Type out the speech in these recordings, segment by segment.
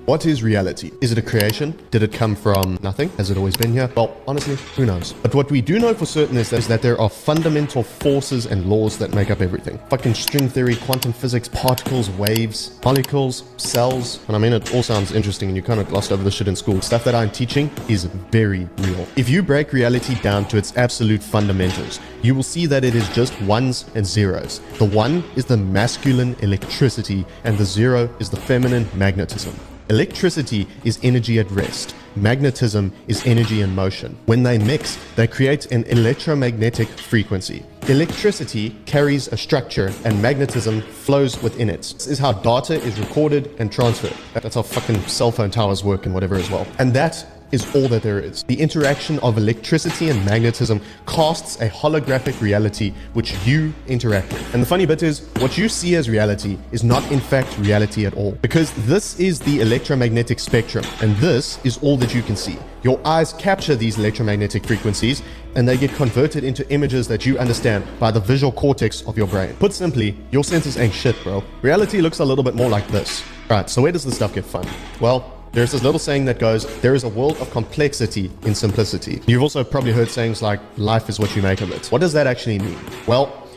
What is reality? Is it a creation? Did it come from nothing? Has it always been here? Well, honestly, who knows? But what we do know for certain is that there are fundamental forces and laws that make up everything. Fucking string theory, quantum physics, particles, waves, molecules, cells. And I mean, it all sounds interesting and you kind of glossed over this shit in school. Stuff that I'm teaching is very real. If you break reality down to its absolute fundamentals, you will see that it is just ones and zeros. The one is the masculine electricity and the zero is the feminine magnetism. Electricity is energy at rest. Magnetism is energy in motion. When they mix, they create an electromagnetic frequency. Electricity carries a structure and magnetism flows within it. This is how data is recorded and transferred. That's how fucking cell phone towers work and whatever as well. And that is all that there is. The interaction of electricity and magnetism casts a holographic reality which you interact with. And the funny bit is, what you see as reality is not in fact reality at all. Because this is the electromagnetic spectrum, and this is all that you can see. Your eyes capture these electromagnetic frequencies, and they get converted into images that you understand by the visual cortex of your brain. Put simply, your senses ain't shit, bro. Reality looks a little bit more like this. Alright, so where does this stuff get fun? Well, there's this little saying that goes, there is a world of complexity in simplicity. You've also probably heard sayings like, life is what you make of it. What does that actually mean? Well,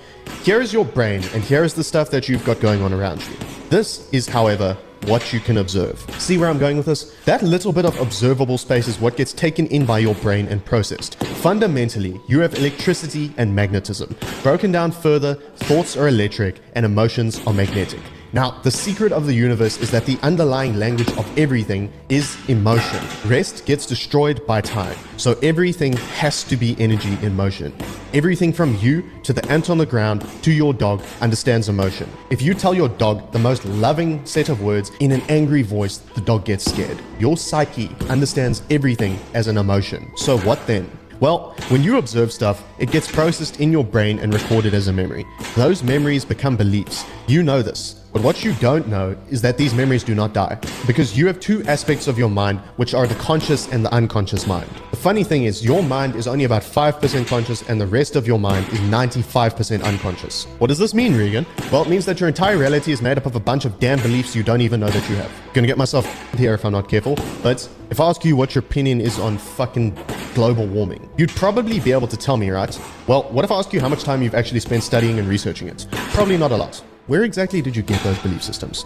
here is your brain, and here is the stuff that you've got going on around you. This is, however, what you can observe. See where I'm going with this? That little bit of observable space is what gets taken in by your brain and processed. Fundamentally, you have electricity and magnetism. Broken down further, thoughts are electric and emotions are magnetic. Now, the secret of the universe is that the underlying language of everything is emotion. Rest gets destroyed by time. So everything has to be energy in motion. Everything from you to the ant on the ground to your dog understands emotion. If you tell your dog the most loving set of words in an angry voice, the dog gets scared. Your psyche understands everything as an emotion. So what then? Well, when you observe stuff, it gets processed in your brain and recorded as a memory. Those memories become beliefs. You know this. But what you don't know is that these memories do not die, because you have two aspects of your mind, which are the conscious and the unconscious mind. The funny thing is, your mind is only about 5% conscious and the rest of your mind is 95% unconscious. What does this mean, ReeGhan? Well, it means that your entire reality is made up of a bunch of damn beliefs you don't even know that you have. I'm gonna get myself here if I'm not careful, but if I ask you what your opinion is on fucking global warming, you'd probably be able to tell me, right? Well, what if I ask you how much time you've actually spent studying and researching it? Probably not a lot. Where exactly did you get those belief systems?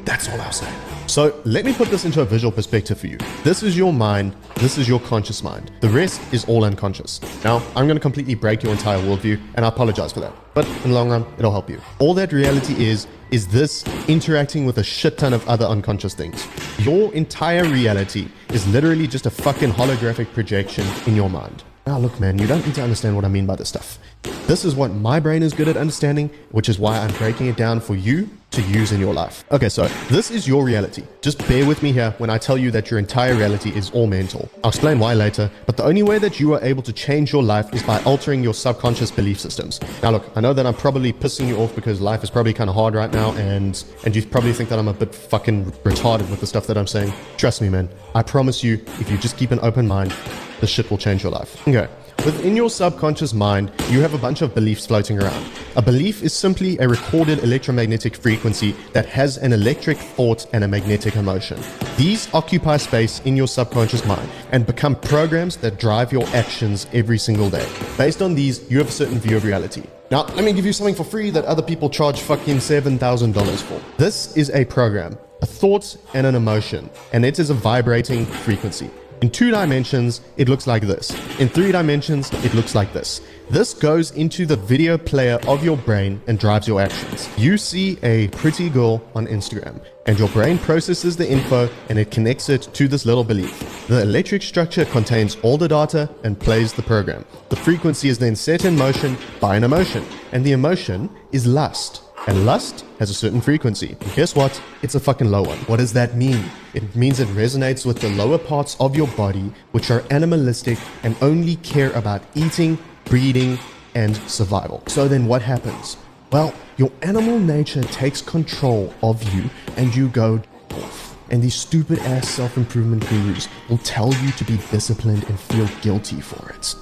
That's all I'll say. So let me put this into a visual perspective for you. This is your mind. This is your conscious mind. The rest is all unconscious. Now, I'm going to completely break your entire worldview, and I apologize for that. But in the long run, it'll help you. All that reality is this interacting with a shit ton of other unconscious things. Your entire reality is literally just a fucking holographic projection in your mind. Now look, man, you don't need to understand what I mean by this stuff. This is what my brain is good at understanding, which is why I'm breaking it down for you to use in your life. Okay, so this is your reality. Just bear with me here when I tell you that your entire reality is all mental. I'll explain why later, but the only way that you are able to change your life is by altering your subconscious belief systems. Now look, I know that I'm probably pissing you off because life is probably kind of hard right now, and you probably think that I'm a bit fucking retarded with the stuff that I'm saying. Trust me, man. I promise you, if you just keep an open mind, this shit will change your life. Okay. Within your subconscious mind, you have a bunch of beliefs floating around. A belief is simply a recorded electromagnetic frequency that has an electric thought and a magnetic emotion. These occupy space in your subconscious mind and become programs that drive your actions every single day. Based on these, you have a certain view of reality. Now, let me give you something for free that other people charge fucking $7,000 for. This is a program, a thought and an emotion, and it is a vibrating frequency. In 2 dimensions, it looks like this. In 3 dimensions, it looks like this. This goes into the video player of your brain and drives your actions. You see a pretty girl on Instagram, and your brain processes the info and it connects it to this little belief. The electric structure contains all the data and plays the program. The frequency is then set in motion by an emotion, and the emotion is lust. And lust has a certain frequency. And guess what? It's a fucking low one. What does that mean? It means it resonates with the lower parts of your body, which are animalistic and only care about eating, breeding, and survival. So then what happens? Well, your animal nature takes control of you and you go off. And these stupid ass self-improvement gurus will tell you to be disciplined and feel guilty for it.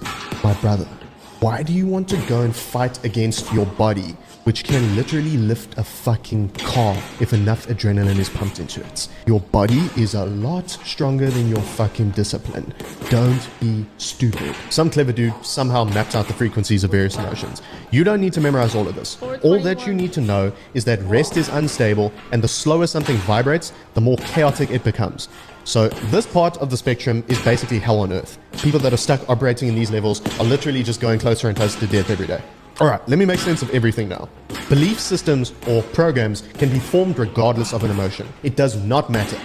My brother, Why do you want to go and fight against your body, which can literally lift a fucking car if enough adrenaline is pumped into it? Your body is a lot stronger than your fucking discipline. Don't be stupid. Some clever dude somehow mapped out the frequencies of various emotions. You don't need to memorize all of this. All that you need to know is that rest is unstable, and the slower something vibrates, the more chaotic it becomes. So this part of the spectrum is basically hell on earth. People that are stuck operating in these levels are literally just going closer and closer to death every day. Alright, let me make sense of everything now. Belief systems or programs can be formed regardless of an emotion. It does not matter.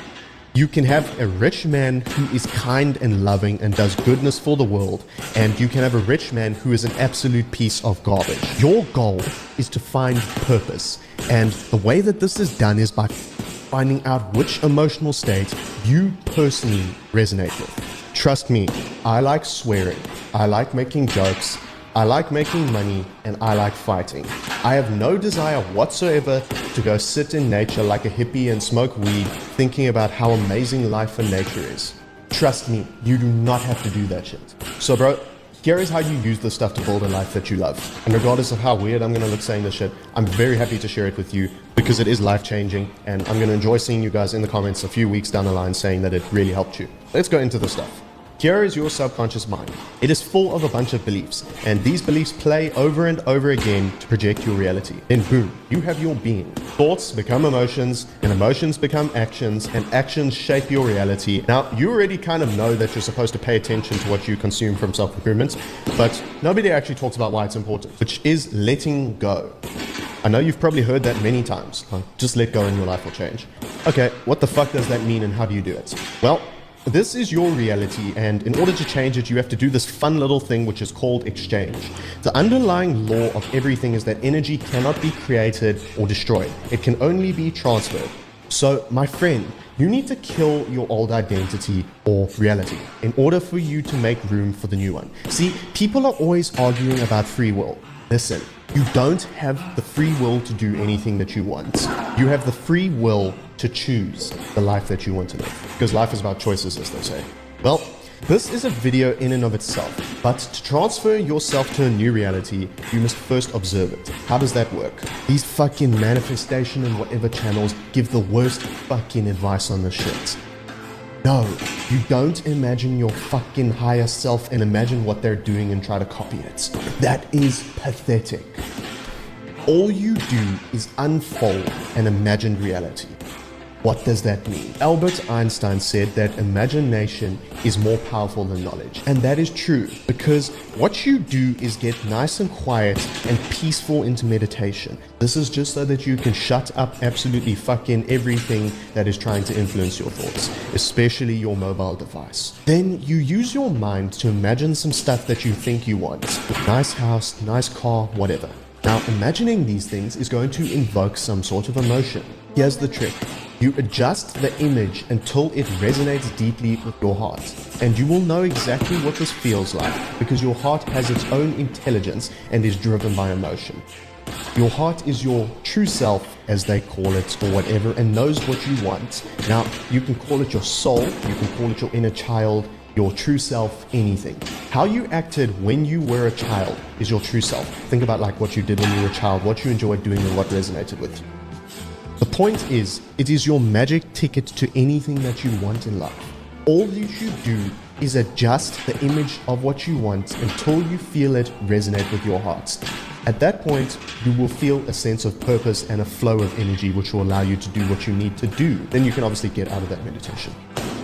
You can have a rich man who is kind and loving and does goodness for the world, and you can have a rich man who is an absolute piece of garbage. Your goal is to find purpose, and the way that this is done is by finding out which emotional state you personally resonate with. Trust me, I like swearing, I like making jokes, I like making money, and I like fighting. I have no desire whatsoever to go sit in nature like a hippie and smoke weed, thinking about how amazing life and nature is. Trust me, you do not have to do that shit. So bro, here is how you use this stuff to build a life that you love. And regardless of how weird I'm gonna look saying this shit, I'm very happy to share it with you because it is life-changing, and I'm gonna enjoy seeing you guys in the comments a few weeks down the line saying that it really helped you. Let's go into the stuff. Here is your subconscious mind. It is full of a bunch of beliefs, and these beliefs play over and over again to project your reality. Then boom, you have your being. Thoughts become emotions, and emotions become actions, and actions shape your reality. Now, you already kind of know that you're supposed to pay attention to what you consume from self-improvement, but nobody actually talks about why it's important, which is letting go. I know you've probably heard that many times. Just let go and your life will change. Okay, what the fuck does that mean and how do you do it? Well, this is your reality, and in order to change it, you have to do this fun little thing which is called exchange. The underlying law of everything is that energy cannot be created or destroyed. It can only be transferred. So, my friend, you need to kill your old identity or reality in order for you to make room for the new one. See, people are always arguing about free will. Listen, you don't have the free will to do anything that you want. You have the free will to choose the life that you want to live. Because life is about choices, as they say. Well, this is a video in and of itself, but to transfer yourself to a new reality, you must first observe it. How does that work? These fucking manifestation and whatever channels give the worst fucking advice on this shit. No, you don't imagine your fucking higher self and imagine what they're doing and try to copy it. That is pathetic. All you do is unfold an imagined reality. What does that mean? Albert Einstein said that imagination is more powerful than knowledge. And that is true, because what you do is get nice and quiet and peaceful into meditation. This is just so that you can shut up absolutely fucking everything that is trying to influence your thoughts, especially your mobile device. Then you use your mind to imagine some stuff that you think you want. Nice house, nice car, whatever. Now, imagining these things is going to invoke some sort of emotion. Here's the trick. You adjust the image until it resonates deeply with your heart. And you will know exactly what this feels like because your heart has its own intelligence and is driven by emotion. Your heart is your true self, as they call it, or whatever, and knows what you want. Now, you can call it your soul, you can call it your inner child, your true self, anything. How you acted when you were a child is your true self. Think about like what you did when you were a child, what you enjoyed doing and what resonated with you. The point is, it is your magic ticket to anything that you want in life. All you should do is adjust the image of what you want until you feel it resonate with your heart. At that point, you will feel a sense of purpose and a flow of energy which will allow you to do what you need to do. Then you can obviously get out of that meditation.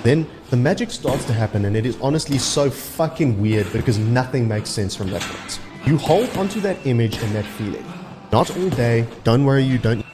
Then the magic starts to happen, and it is honestly so fucking weird because nothing makes sense from that point. You hold onto that image and that feeling. Not all day, don't worry, you don't